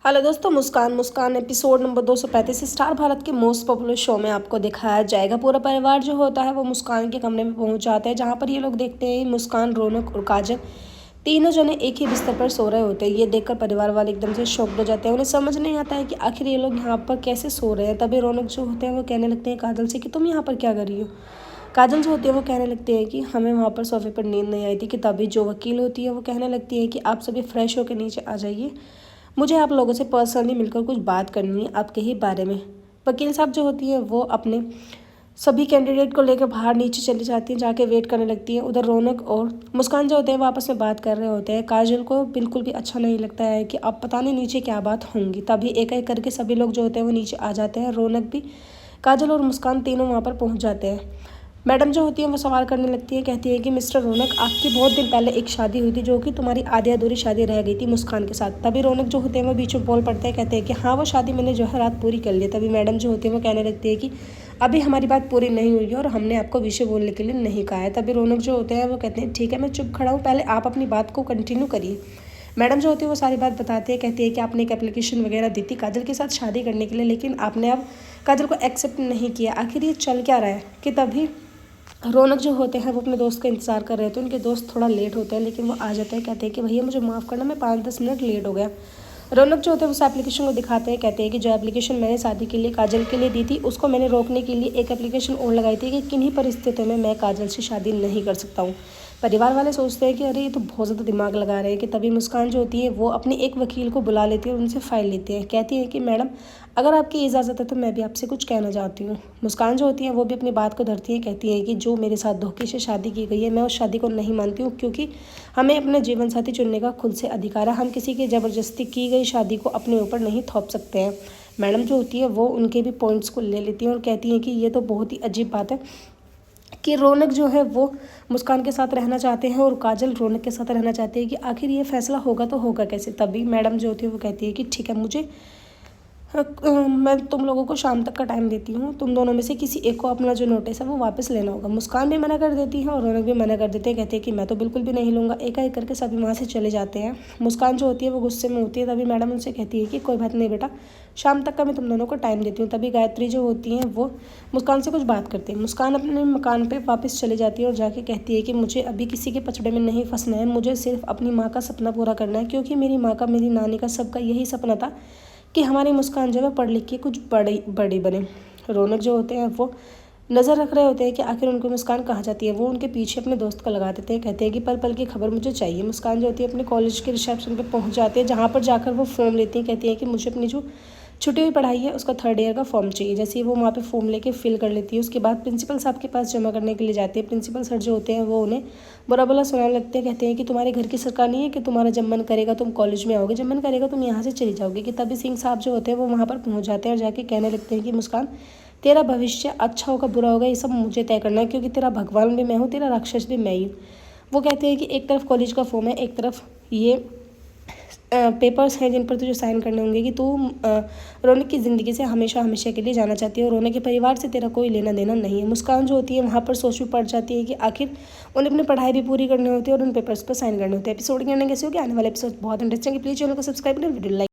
Hello दोस्तों, मुस्कान मुस्कान episode number 235 star Bharat के most popular show में आपको दिखाया जाएगा। पूरा परिवार जो होता है वो मुस्कान के कमरे में पहुंच जाता है, जहां पर ये लोग देखते हैं मुस्कान, रौनक और काजल तीनों जने एक ही बिस्तर पर सो रहे होते हैं। ये देखकर परिवार वाले एकदम से शॉक्ड हो जाते हैं। उन्हें समझ नहीं आता है कि आखिर ये लोग यहाँ पर कैसे सो रहे हैं। तभी रौनक जो होते हैं वो कहने लगते हैं काजल से कि तुम यहाँ पर क्या कर रही हो। काजल जो होती है वो कहने लगती है कि हमें वहाँ पर सोफे पर नींद नहीं आई थी। कि तभी जो वकील होती है वो कहने लगती है कि आप सभी फ्रेश होकर नीचे आ जाइए, मुझे आप लोगों से पर्सनली मिलकर कुछ बात करनी है आपके ही बारे में। वकील साहब जो होती है वो अपने सभी कैंडिडेट को लेकर बाहर नीचे चली जाती हैं, जाके वेट करने लगती है। उधर रौनक और मुस्कान जो होते हैं वो आपस में बात कर रहे होते हैं। काजल को बिल्कुल भी अच्छा नहीं लगता है कि अब पता नहीं नीचे क्या बात होंगी। तभी एक एक करके सभी लोग जो होते हैं वो नीचे आ जाते हैं। रौनक भी, काजल और मुस्कान तीनों वहाँ पर पहुँच जाते हैं। मैडम जो होती है वो सवाल करने लगती है, कहती है कि मिस्टर रौनक, आपकी बहुत दिन पहले एक शादी हुई थी जो कि तुम्हारी आधी अधूरी शादी रह गई थी मुस्कान के साथ। तभी रौनक जो होते हैं वो बीच में बोल पड़ते हैं, कहते हैं कि हाँ वो शादी मैंने जो है रात पूरी कर ली। तभी मैडम जो होती है वो कहने लगती है कि अभी हमारी बात पूरी नहीं हुई है और हमने आपको विषय बोलने के लिए नहीं कहा है। तभी रौनक जो होते हैं वो कहते हैं ठीक है मैं चुप खड़ा हूँ, पहले आप अपनी बात को कंटिन्यू करिए। मैडम जो होती है वो सारी बात बताती है, कहती है कि आपने एक एप्लीकेशन वगैरह दी थी काजल के साथ शादी करने के लिए, लेकिन आपने अब काजल को एक्सेप्ट नहीं किया। आखिर ये चल क्या रहा है। कि तभी रौनक जो होते हैं वो अपने दोस्त का इंतजार कर रहे थे। उनके दोस्त थोड़ा लेट होते हैं लेकिन वो आ जाते हैं, कहते हैं कि भैया मुझे माफ़ करना, मैं 5-10 मिनट लेट हो गया। रौनक जो होते हैं उस एप्लीकेशन को दिखाते हैं, कहते हैं कि जो एप्लीकेशन मैंने शादी के लिए काजल के लिए दी थी उसको मैंने रोकने के लिए एक एप्लीकेशन और लगाई थी कि किन्हीं परिस्थितियों में मैं काजल से शादी नहीं कर सकता हूँ। परिवार वाले सोचते हैं कि अरे ये तो बहुत ज़्यादा दिमाग लगा रहे हैं। कि तभी मुस्कान जो होती है वो अपनी एक वकील को बुला लेती है और उनसे फ़ाइल लेती है। कहती है कि मैडम अगर आपकी इजाज़त है तो मैं भी आपसे कुछ कहना चाहती हूँ। मुस्कान जो होती है वो भी अपनी बात को धरती है, कहती है कि जो मेरे साथ धोखे से शादी की गई है मैं उस शादी को नहीं मानती हूँ, क्योंकि हमें अपने जीवन साथी चुनने का खुद से अधिकार है। हम किसी की ज़बरदस्ती की गई शादी को अपने ऊपर नहीं थोप सकते हैं। मैडम जो होती है वो उनके भी पॉइंट्स को ले लेती हैं और कहती हैं कि ये तो बहुत ही अजीब बात है कि रौनक जो है वो मुस्कान के साथ रहना चाहते हैं और काजल रौनक के साथ रहना चाहते हैं। कि आखिर ये फैसला होगा तो होगा कैसे। तभी मैडम जो होती है वो कहती है कि ठीक है, मुझे मैं तुम लोगों को शाम तक का टाइम देती हूँ, तुम दोनों में से किसी एक को अपना जो नोटिस है वो वापस लेना होगा। मुस्कान भी मना कर देती है और रौनक भी मना कर देते हैं, कहते हैं कि मैं तो बिल्कुल भी नहीं लूँगा। एक एक करके सभी वहाँ से चले जाते हैं। मुस्कान जो होती है वो गुस्से में होती है। तभी मैडम उनसे कहती है कि कोई बात नहीं बेटा, शाम तक का मैं तुम दोनों को टाइम देती हूँ। तभी गायत्री जो होती हैं वो मुस्कान से कुछ बात करती है। मुस्कान अपने मकान पर वापस चली जाती है और जाके कहती है कि मुझे अभी किसी के पचड़े में नहीं फंसना है, मुझे सिर्फ अपनी माँ का सपना पूरा करना है, क्योंकि मेरी माँ का, मेरी नानी का, सबका यही सपना था कि हमारी मुस्कान जो है पढ़ लिख के कुछ बड़ी बने। रौनक जो होते हैं वो नज़र रख रहे होते हैं कि आखिर उनकी मुस्कान कहाँ जाती है। वो उनके पीछे अपने दोस्त को लगा देते हैं, कहते हैं कि पल पल की खबर मुझे चाहिए। मुस्कान जो होती है अपने कॉलेज के रिसेप्शन पे पहुँच जाती है, जहाँ पर जाकर वो फॉर्म लेती हैं। कहती है कि मुझे अपनी जो छुट्टी हुई पढ़ाई है उसका 3rd ईयर का फॉर्म चाहिए। जैसे ही वो वहाँ पे फॉर्म लेके फिल कर लेती है उसके बाद प्रिंसिपल साहब के पास जमा करने के लिए जाती है। प्रिंसिपल सर जो होते हैं वो उन्हें बुरा भला सुनाने लगते हैं, कहते हैं कि तुम्हारे घर की सरकार नहीं है कि तुम्हारा जब मन करेगा तुम कॉलेज में आओगे, जब मन करेगा तुम यहाँ से चली जाओगे। कि तभी सिंह साहब जो होते हैं वो वहाँ पर पहुँच जाते हैं और जाके कहने लगते हैं कि मुस्कान, तेरा भविष्य अच्छा होगा बुरा होगा ये सब मुझे तय करना है, क्योंकि तेरा भगवान भी मैं हूँ, तेरा राक्षस भी मैं ही हूँ। वो कहते हैं कि एक तरफ कॉलेज का फॉर्म है, एक तरफ ये पेपर्स हैं जिन पर तुझे साइन करने होंगे कि तू रौनक की ज़िंदगी से हमेशा हमेशा के लिए जाना चाहती है और रौनक के परिवार से तेरा कोई लेना देना नहीं है। मुस्कान जो होती है वहाँ पर सोच में पड़ जाती है कि आखिर उन्हें अपनी पढ़ाई भी पूरी करनी होती है और उन पेपर्स पर साइन करने होते हैं। एपिसोड की एंडिंग कैसे होगी, आने वाले एपिसोड बहुत इंटरेस्टिंग है। प्लीज़ चैनल को सब्सक्राइब करें, वीडियो लाइक